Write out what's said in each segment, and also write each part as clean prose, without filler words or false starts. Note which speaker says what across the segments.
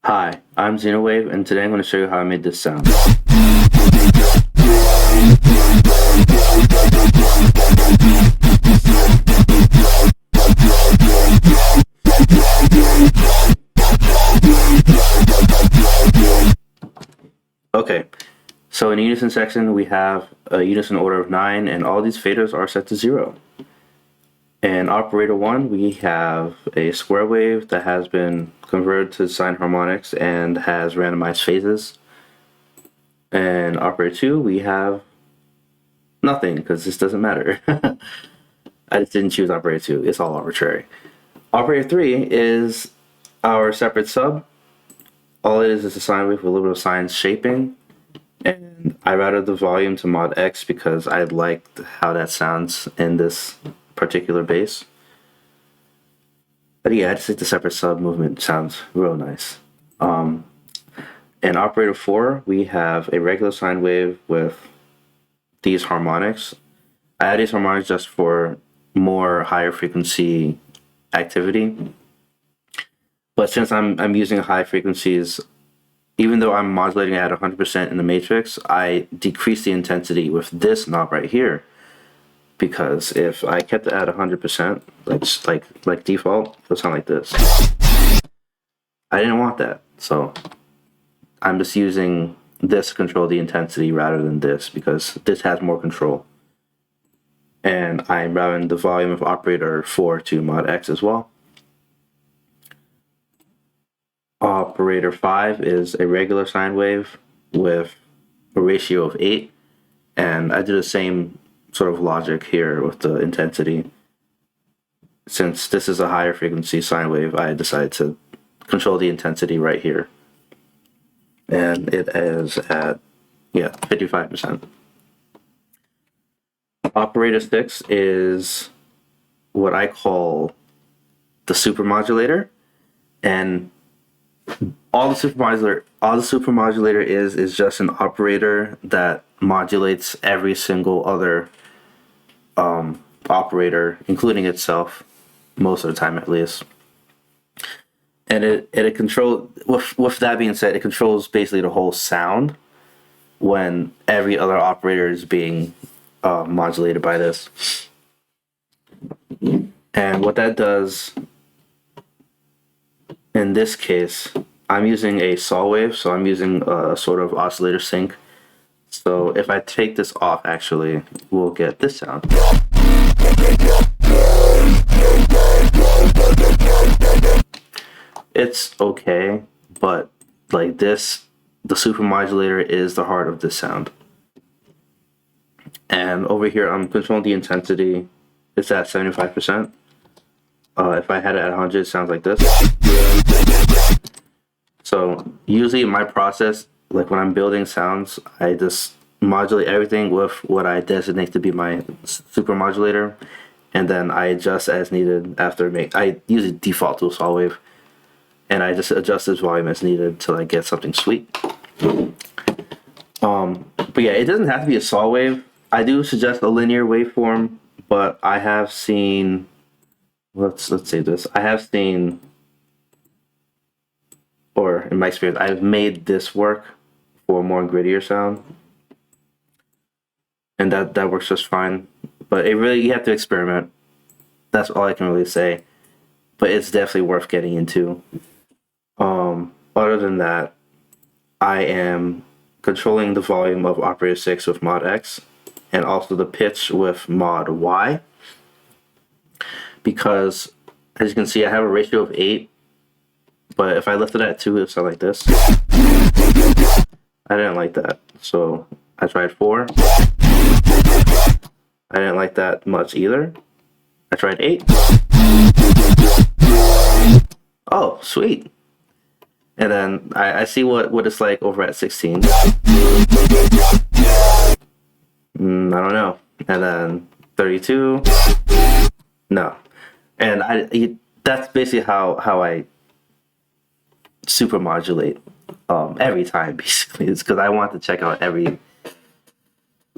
Speaker 1: Hi, I'm Xenowave, and today I'm going to show you how I made this sound. Okay, so in the Unison section, we have a Unison order of 9, and all these faders are set to 0. In operator 1, we have a square wave that has been converted to sine harmonics and has randomized phases. And operator 2, we have nothing, because this doesn't matter. I just didn't choose operator 2, it's all arbitrary. Operator 3 is our separate sub. All it is a sine wave with a little bit of sine shaping. And I routed the volume to mod X because I liked how that sounds in this particular bass. But yeah, I just think the separate sub movement sounds real nice. In operator 4, we have a regular sine wave with these harmonics. I add these harmonics just for more higher frequency activity. But since I'm using high frequencies, even though I'm modulating at 100% in the matrix, I decrease the intensity with this knob right here. Because if I kept it at 100%, like default, it'll sound like this. I didn't want that, so I'm just using this to control the intensity rather than this, because this has more control. And I'm routing the volume of operator 4 to mod X as well. Operator 5 is a regular sine wave with a ratio of 8, and I do the same sort of logic here with the intensity. Since this is a higher frequency sine wave, I decided to control the intensity right here. And it is at, 55%. Operator 6 is what I call the Super Modulator, and all the Super Modulator is just an operator that modulates every single other operator, including itself, most of the time at least. And it controls. With that being said, it controls basically the whole sound when every other operator is being modulated by this. And what that does in this case, I'm using a saw wave, so I'm using a sort of oscillator sync. So if I take this off, actually, we'll get this sound. It's okay, but like this, the Super Modulator is the heart of this sound. And over here, I'm controlling the intensity. It's at 75%. If I had it at 100, it sounds like this. So usually my process, like when I'm building sounds, I just modulate everything with what I designate to be my Super Modulator, and then I adjust as needed after I usually default to a saw wave, and I just adjust this volume as needed till I get something sweet. But yeah, it doesn't have to be a saw wave. I do suggest a linear waveform, but I have seen, let's say this. I have seen, or in my experience, I've made this work for a more grittier sound, and that works just fine. But you have to experiment. That's all I can really say. But it's definitely worth getting into. Other than that, I am controlling the volume of operator 6 with mod X, and also the pitch with mod Y, because as you can see, I have a ratio of 8, but if I left it at 2, it would sound like this. I didn't like that, so I tried 4. I didn't like that much either. I tried 8. Oh, sweet. And then I see what it's like over at 16. I don't know. And then 32. No. And that's basically how I super modulate every time, basically. It's because I want to check out every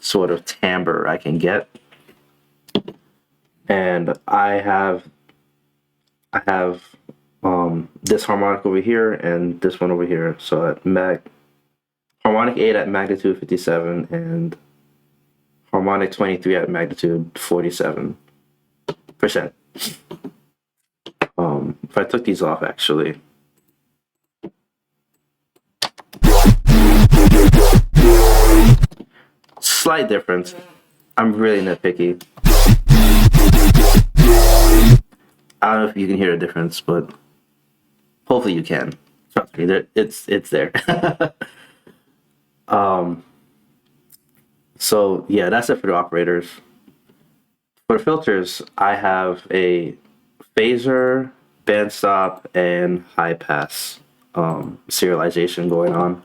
Speaker 1: sort of timbre I can get. And I have this harmonic over here and this one over here. So at harmonic 8 at magnitude 57 and harmonic 23 at magnitude 47%. If I took these off, actually, slight difference. I'm really nitpicky. I don't know if you can hear the difference, but hopefully you can. Trust me, it's there. So yeah, that's it for the operators. For the filters, I have a Phasor, bandstop, and high pass serialization going on.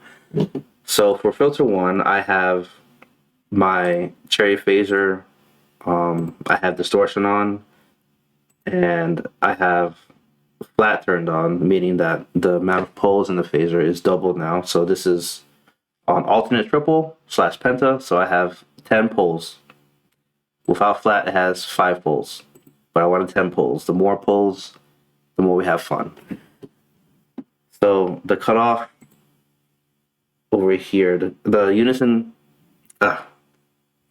Speaker 1: So for filter 1, I have my cherry Phasor. I have distortion on, and I have flat turned on, meaning that the amount of poles in the Phasor is doubled now. So this is on alternate triple / penta. So I have 10 poles. Without flat, it has 5 poles, but I wanted 10 poles. The more poles, the more we have fun. So the cutoff over here, the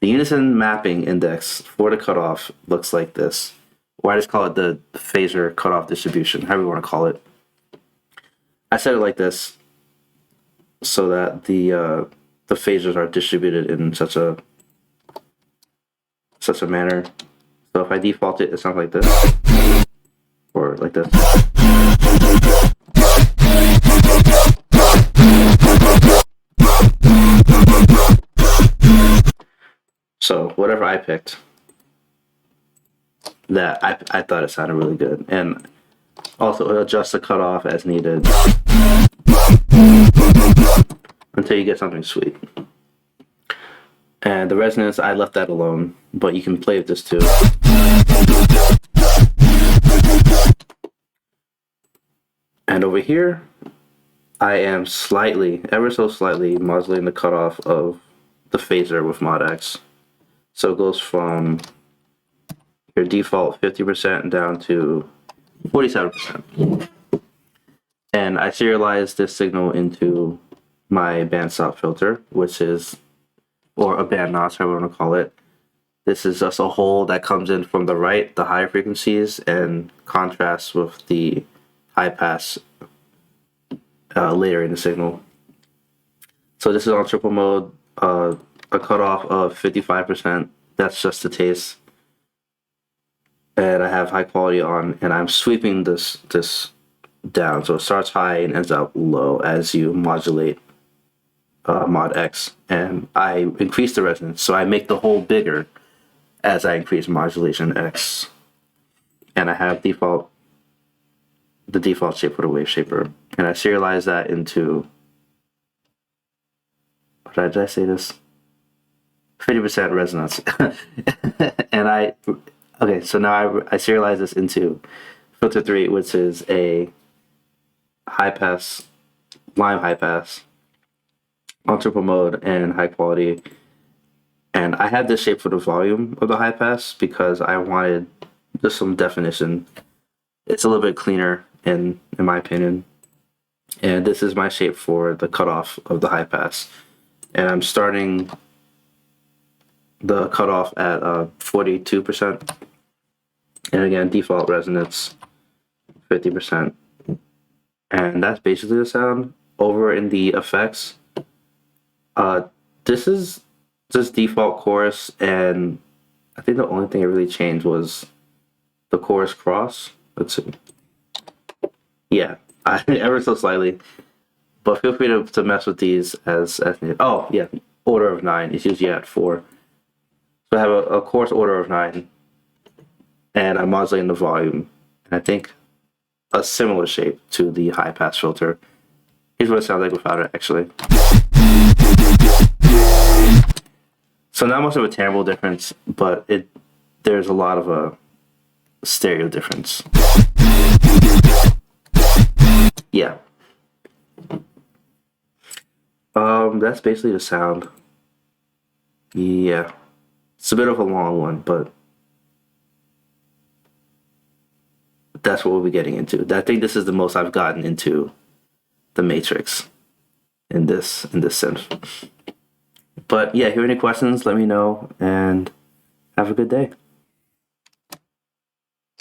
Speaker 1: Unison mapping index for the cutoff looks like this. Or I just call it the Phasor cutoff distribution, however you want to call it. I set it like this so that the phasors are distributed in such a manner. So if I default it, it sounds like this, or like this. So whatever I picked, that I thought it sounded really good, and also adjust the cutoff as needed until you get something sweet. And the resonance, I left that alone, but you can play with this too. And over here, I am ever so slightly modulating the cutoff of the Phasor with Mod X. So it goes from your default 50% down to 47%. And I serialize this signal into my bandsaw filter, which is, or a band notch, however you want to call it. This is just a hole that comes in from the right, the higher frequencies, and contrasts with the high pass later in the signal. So this is on triple mode, a cutoff of 55%. That's just the taste. And I have high quality on, and I'm sweeping this down. So it starts high and ends up low as you modulate Mod X. And I increase the resonance, so I make the hole bigger as I increase modulation X. And I have the default shape for the wave shaper. And I serialize that into, did I say this? 50% resonance. And okay, so now I serialize this into filter 3, which is a high pass, Lime high pass on triple mode and high quality. And I had this shape for the volume of the high pass because I wanted just some definition. It's a little bit cleaner in my opinion. And this is my shape for the cutoff of the high pass. And I'm starting the cutoff at 42%. And again, default resonance 50%. And that's basically the sound. Over in the effects, this is just default chorus, and I think the only thing that really changed was the chorus cross. Let's see. Yeah, ever so slightly. But feel free to mess with these as needed. Oh, yeah, order of 9 is usually at 4. So I have a chorus order of 9, and I'm modulating the volume. And I think a similar shape to the high pass filter. Here's what it sounds like without it, actually. So not much of a terrible difference, but there's a lot of a stereo difference. Yeah. That's basically the sound. Yeah. It's a bit of a long one, but that's what we'll be getting into. I think this is the most I've gotten into the Matrix in this synth. But yeah, if you have any questions, let me know, and have a good day.